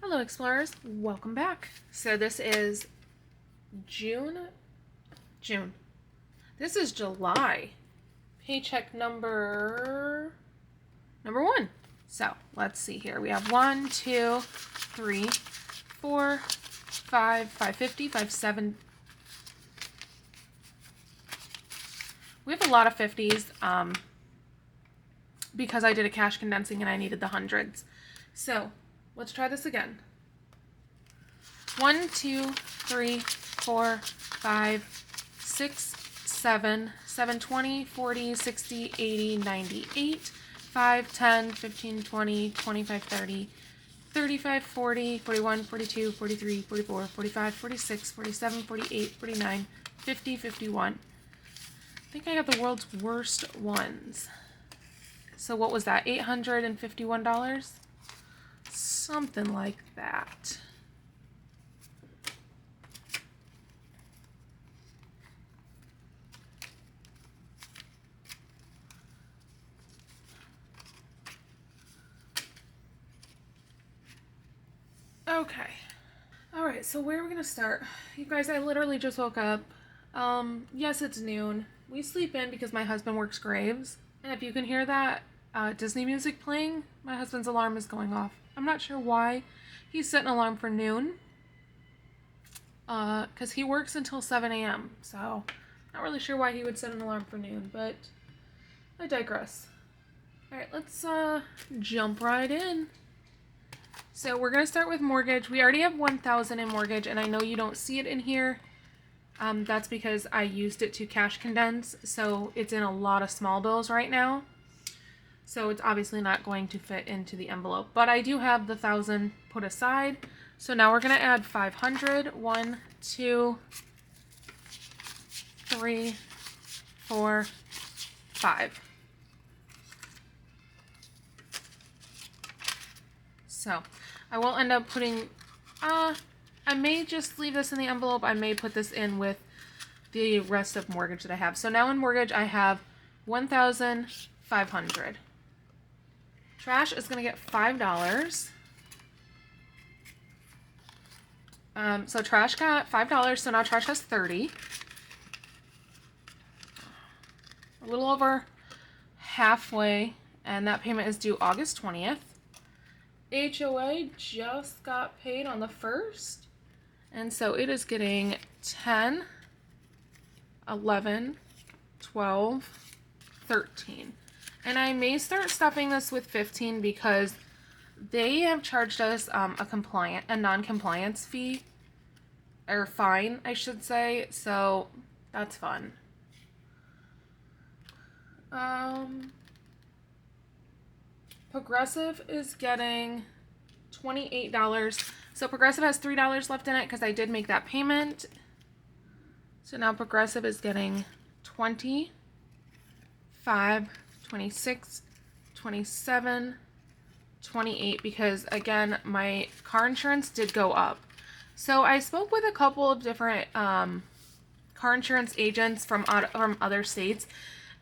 Hello explorers, welcome back. So this is June. This is July. Paycheck number 1. So let's see here. We have 1, 2, 3, 4, 5, 550, 57. We have a lot of 50s because I did a cash condensing and I needed the hundreds. So let's try this again. 1, 2, 3, 4, 5, 6, 7, 7, 20, 40, 60, 80, 98, 5, 10, 15, 20, 25, 30, 35, 40, 41, 42, 43, 44, 45, 46, 47, 48, 49, 50, 51. I think I got the world's worst ones. So what was that? $851? Something like that. Okay. Alright, so where are we going to start? You guys, I literally just woke up. Yes, it's noon. We sleep in because my husband works graves. And if you can hear that Disney music playing, my husband's alarm is going off. I'm not sure why he set an alarm for noon. Because he works until 7 a.m. So, not really sure why he would set an alarm for noon, but I digress. Alright, let's jump right in. So we're going to start with mortgage. We already have $1,000 in mortgage, and I know you don't see it in here. That's because I used it to cash condense, so it's in a lot of small bills right now. So it's obviously not going to fit into the envelope. But I do have the $1,000 put aside. So now we're going to add 500. 1, 2, 3, 4, 5. So I will end up putting, I may just leave this in the envelope. I may put this in with the rest of mortgage that I have. So now in mortgage, I have $1,500. Trash is going to get $5. So trash got $5, so now trash has $30. A little over halfway, and that payment is due August 20th. HOA just got paid on the 1st, and so it is getting 10, 11, 12, 13. And I may start stuffing this with 15 because they have charged us a non-compliance fee, or fine, I should say, so that's fun. Progressive is getting $28. So Progressive has $3 left in it because I did make that payment. So now Progressive is getting 20, 5, 26, 27, 28 because again, my car insurance did go up. So I spoke with a couple of different car insurance agents from other states,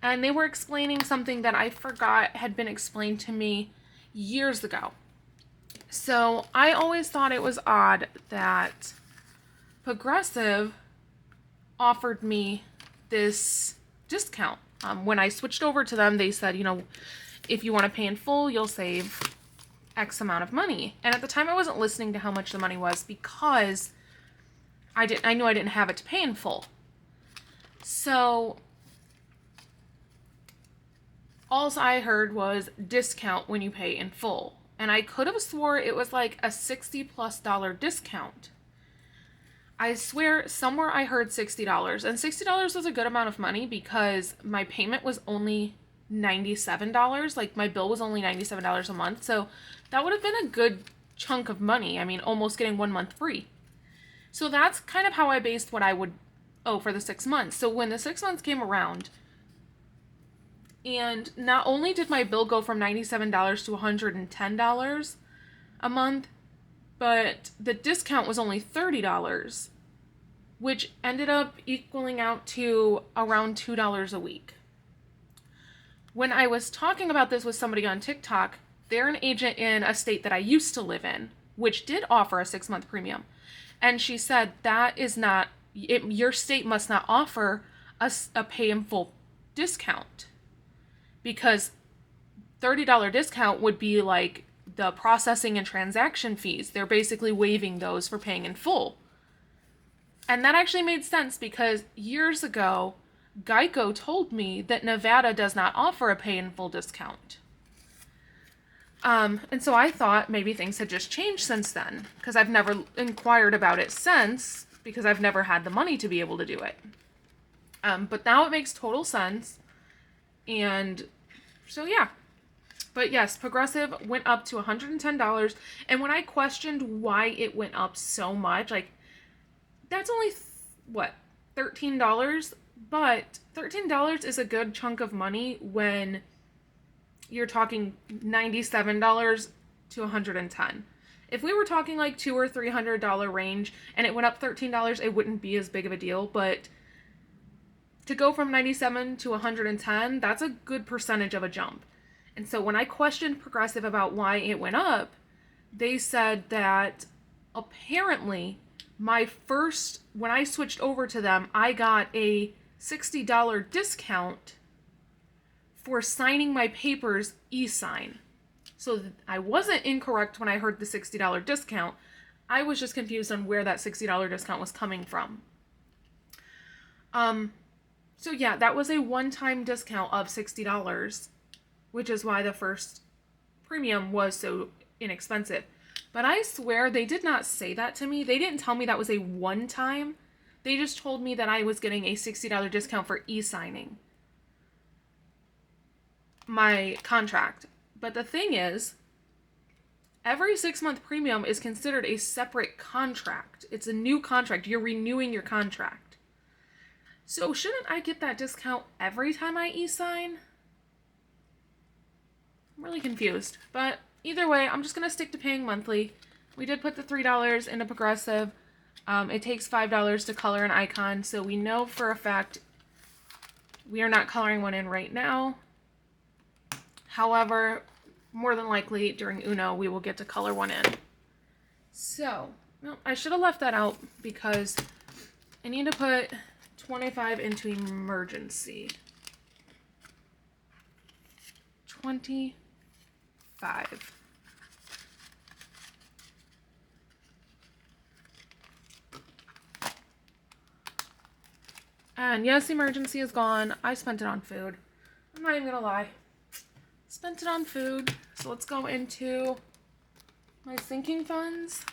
and they were explaining something that I forgot had been explained to me years ago. So I always thought it was odd that Progressive offered me this discount. When I switched over to them, they said, you know, if you want to pay in full, you'll save X amount of money. And at the time I wasn't listening to how much the money was because I knew I didn't have it to pay in full. So all I heard was discount when you pay in full. And I could have swore it was like a $60+ discount. I swear somewhere I heard $60. And $60 was a good amount of money because my payment was only $97. Like my bill was only $97 a month. So that would have been a good chunk of money. I mean, almost getting 1 month free. So that's kind of how I based what I would owe for the 6 months. So when the 6 months came around, and not only did my bill go from $97 to $110 a month, but the discount was only $30, which ended up equaling out to around $2 a week. When I was talking about this with somebody on TikTok, they're an agent in a state that I used to live in. which did offer a 6-month premium. And she said that is not, your state must not offer a pay in full discount, because $30 discount would be like the processing and transaction fees. They're basically waiving those for paying in full. And that actually made sense, because years ago, Geico told me that Nevada does not offer a pay in full discount. And so I thought maybe things had just changed since then, because I've never inquired about it since, because I've never had the money to be able to do it. But now it makes total sense. And so, yeah. But yes, Progressive went up to $110. And when I questioned why it went up so much, like, that's only, $13? But $13 is a good chunk of money when you're talking $97 to $110. If we were talking like $200 or $300 range and it went up $13, it wouldn't be as big of a deal. But to go from 97 to 110, that's a good percentage of a jump. And so when I questioned Progressive about why it went up, they said that apparently when I switched over to them, I got a $60 discount for signing my papers e-sign. So I wasn't incorrect when I heard the $60 discount. I was just confused on where that $60 discount was coming from. So yeah, that was a one-time discount of $60, which is why the first premium was so inexpensive. But I swear they did not say that to me. They didn't tell me that was a one-time. They just told me that I was getting a $60 discount for e-signing my contract. But the thing is, every 6-month premium is considered a separate contract. It's a new contract. You're renewing your contract. So shouldn't I get that discount every time I e-sign? I'm really confused. But either way, I'm just going to stick to paying monthly. We did put the $3 into Progressive. It takes $5 to color an icon, so we know for a fact we are not coloring one in right now. However, more than likely during Uno, we will get to color one in. So, no, I should have left that out because I need to put 25 into emergency. 25. And yes, emergency is gone. I spent it on food. I'm not even gonna lie. Spent it on food. So let's go into my sinking funds.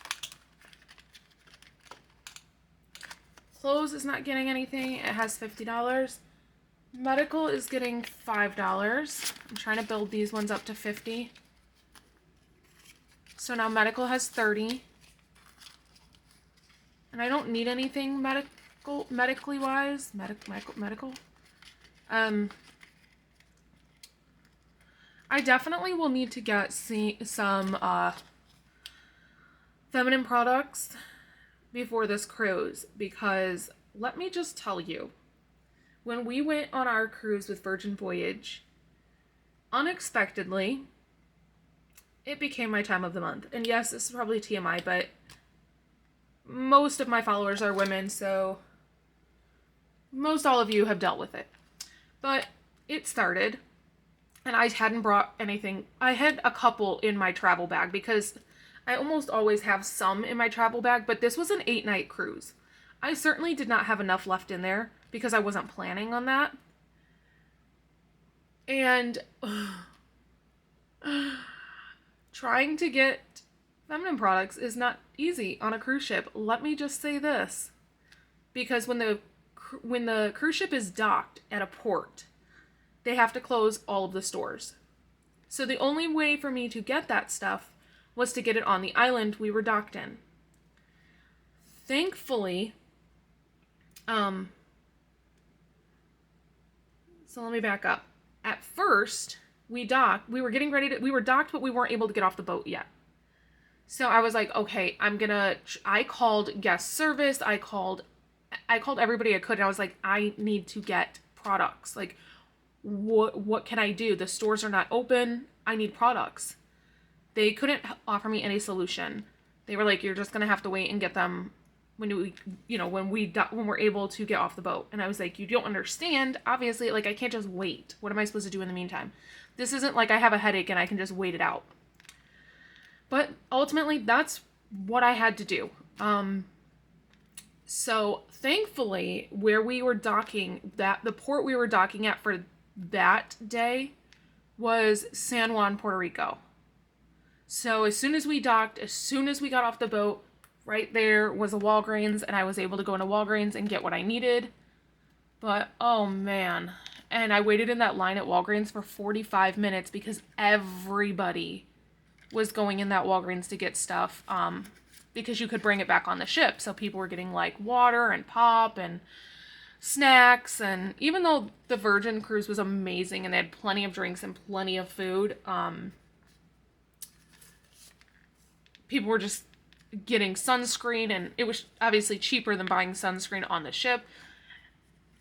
Clothes is not getting anything. It has $50. Medical is getting $5. I'm trying to build these ones up to 50. So now medical has 30. And I don't need anything medically wise. Medical. I definitely will need to get some feminine products before this cruise, because let me just tell you, when we went on our cruise with Virgin Voyage, unexpectedly, it became my time of the month. And yes, this is probably TMI, but most of my followers are women, so most all of you have dealt with it. But it started, and I hadn't brought anything. I had a couple in my travel bag because I almost always have some in my travel bag, but this was an 8-night cruise. I certainly did not have enough left in there because I wasn't planning on that. And trying to get feminine products is not easy on a cruise ship. Let me just say this. Because when the cruise ship is docked at a port, they have to close all of the stores. So the only way for me to get that stuff was to get it on the island we were docked in. Thankfully, so let me back up. At first, we were docked, but we weren't able to get off the boat yet. So I was like, okay, I called guest service, I called everybody I could, and I was like, I need to get products. Like, what can I do? The stores are not open. I need products. They couldn't offer me any solution. They were like, you're just going to have to wait and get them when we're able to get off the boat. And I was like, you don't understand. Obviously, like, I can't just wait. What am I supposed to do in the meantime? This isn't like I have a headache and I can just wait it out. But ultimately, that's what I had to do. So thankfully, where we were docking, the port we were docking at for that day was San Juan, Puerto Rico. So as soon as we docked, as soon as we got off the boat, right there was a Walgreens, and I was able to go into Walgreens and get what I needed. But, oh man. And I waited in that line at Walgreens for 45 minutes because everybody was going in that Walgreens to get stuff, because you could bring it back on the ship. So people were getting like water and pop and snacks. And even though the Virgin cruise was amazing and they had plenty of drinks and plenty of food, people were just getting sunscreen, and it was obviously cheaper than buying sunscreen on the ship.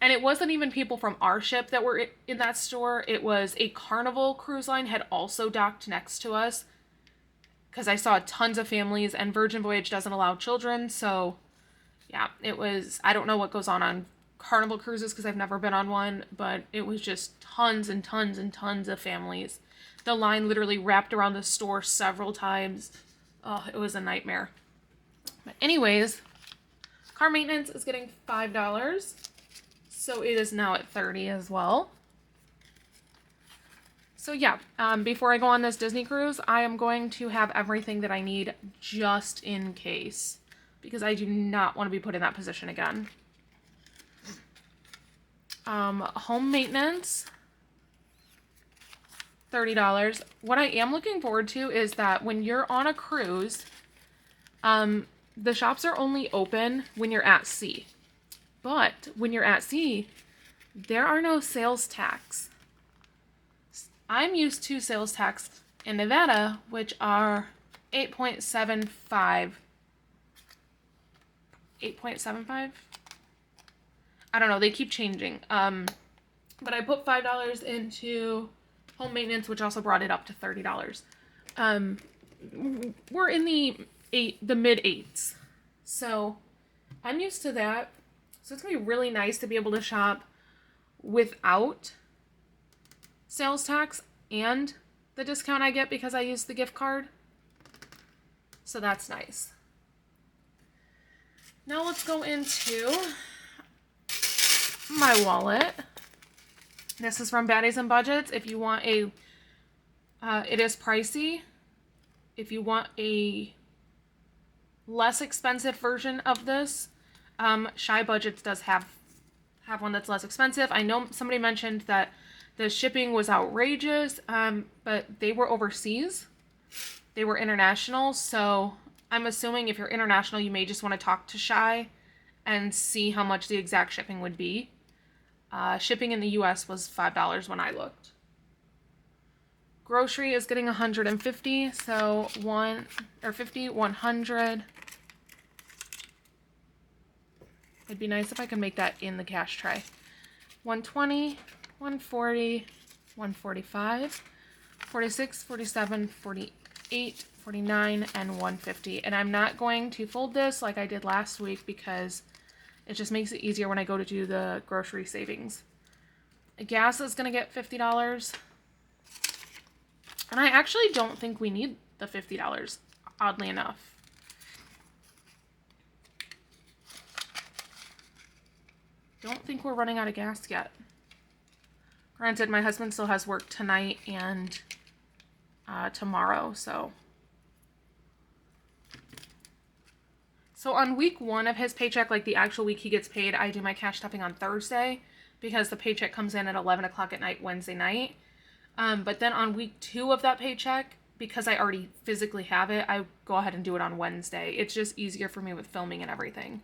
And it wasn't even people from our ship that were in that store. It was a Carnival cruise line had also docked next to us, because I saw tons of families, and Virgin Voyage doesn't allow children. So yeah, it was, I don't know what goes on Carnival cruises because I've never been on one, but it was just tons and tons and tons of families. The line literally wrapped around the store several times. Oh, it was a nightmare. But anyways, car maintenance is getting $5. So it is now at $30 as well. So yeah, before I go on this Disney cruise, I am going to have everything that I need just in case, because I do not want to be put in that position again. Home maintenance, $30. What I am looking forward to is that when you're on a cruise, the shops are only open when you're at sea. But when you're at sea, there are no sales tax. I'm used to sales tax in Nevada, which are 8.75. 8.75? I don't know. They keep changing. But I put $5 into home maintenance, which also brought it up to $30. We're in the mid 8s. So I'm used to that. So it's going to be really nice to be able to shop without sales tax and the discount I get because I use the gift card. So that's nice. Now let's go into my wallet. This is from Baddies and Budgets. If you want it is pricey. If you want a less expensive version of this, Shy Budgets does have one that's less expensive. I know somebody mentioned that the shipping was outrageous, but they were overseas. They were international, so I'm assuming if you're international, you may just want to talk to Shy and see how much the exact shipping would be. Shipping in the US was $5 when I looked. Grocery is getting $150, so 100. It'd be nice if I could make that in the cash tray. 120, 140, 145, 46, 47, 48, 49, and 150. And I'm not going to fold this like I did last week because it just makes it easier when I go to do the grocery savings. Gas is going to get $50. And I actually don't think we need the $50, oddly enough. Don't think we're running out of gas yet. Granted, my husband still has work tonight and tomorrow, so. So on week 1 of his paycheck, like the actual week he gets paid, I do my cash stuffing on Thursday because the paycheck comes in at 11 o'clock at night, Wednesday night. But then on week 2 of that paycheck, because I already physically have it, I go ahead and do it on Wednesday. It's just easier for me with filming and everything.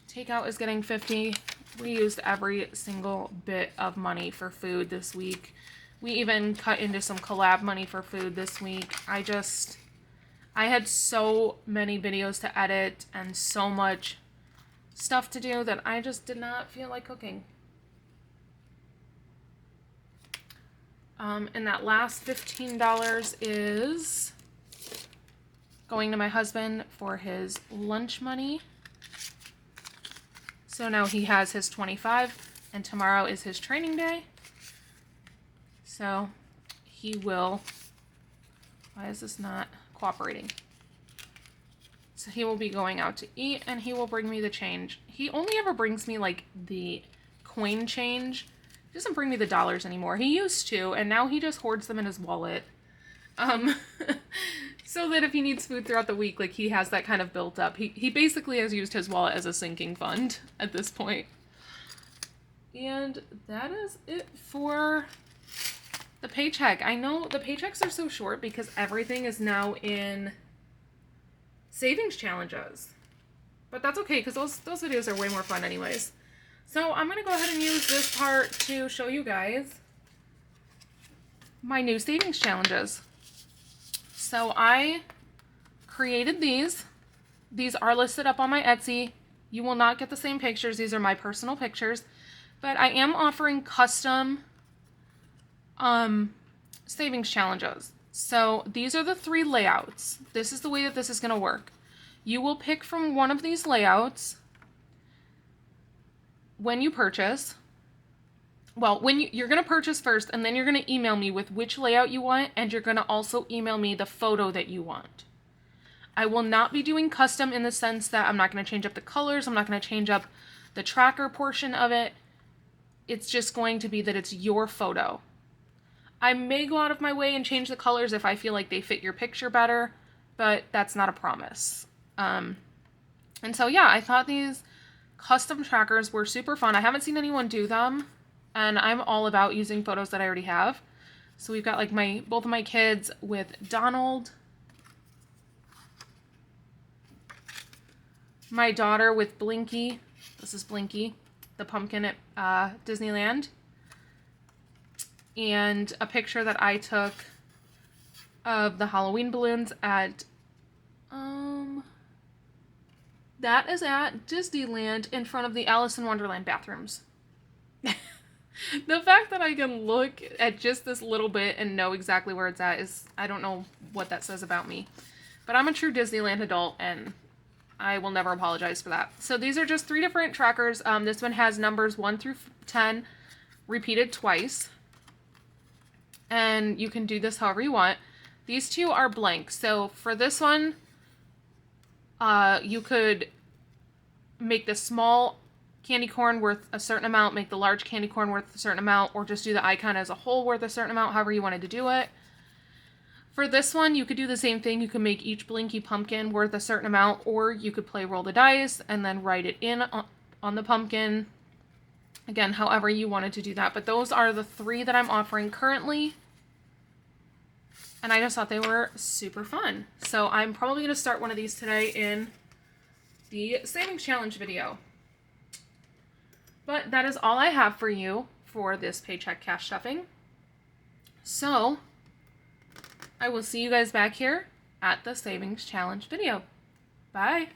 Takeout is getting $50. We used every single bit of money for food this week. We even cut into some collab money for food this week. I had so many videos to edit and so much stuff to do that I just did not feel like cooking. And that last $15 is going to my husband for his lunch money. So now he has his 25, and tomorrow is his training day. So he will, why is this not cooperating? So he will be going out to eat, and he will bring me the change. He only ever brings me like the coin change. He doesn't bring me the dollars anymore. He used to, and now he just hoards them in his wallet. So that if he needs food throughout the week, like he has that kind of built up. He basically has used his wallet as a sinking fund at this point. And that is it for the paycheck. I know the paychecks are so short because everything is now in savings challenges. But that's okay because those videos are way more fun anyways. So I'm going to go ahead and use this part to show you guys my new savings challenges. So I created these. These are listed up on my Etsy. You will not get the same pictures. These are my personal pictures. But I am offering custom savings challenges. So these are the 3 layouts. This is the way that this is going to work. You will pick from one of these layouts when you purchase. Well, you're going to purchase first, and then you're going to email me with which layout you want, and you're going to also email me the photo that you want. I will not be doing custom in the sense that I'm not going to change up the colors. I'm not going to change up the tracker portion of it. It's just going to be that it's your photo. I may go out of my way and change the colors if I feel like they fit your picture better, but that's not a promise. And so, yeah, I thought these custom trackers were super fun. I haven't seen anyone do them. And I'm all about using photos that I already have. So we've got like both of my kids with Donald. My daughter with Blinky. This is Blinky, the pumpkin at Disneyland. And a picture that I took of the Halloween balloons at, that is at Disneyland in front of the Alice in Wonderland bathrooms. The fact that I can look at just this little bit and know exactly where it's at is, I don't know what that says about me. But I'm a true Disneyland adult, and I will never apologize for that. So these are just 3 different trackers. This one has numbers 1 through 10 repeated twice. And you can do this however you want. These 2 are blank. So for this one, you could make the small candy corn worth a certain amount, make the large candy corn worth a certain amount, or just do the icon as a whole worth a certain amount, however you wanted to do it. For this one, you could do the same thing. You could make each Blinky pumpkin worth a certain amount, or you could play roll the dice and then write it in on the pumpkin. Again, however you wanted to do that. But those are the 3 that I'm offering currently. And I just thought they were super fun. So I'm probably going to start one of these today in the savings challenge video. But that is all I have for you for this paycheck cash stuffing. So I will see you guys back here at the savings challenge video. Bye.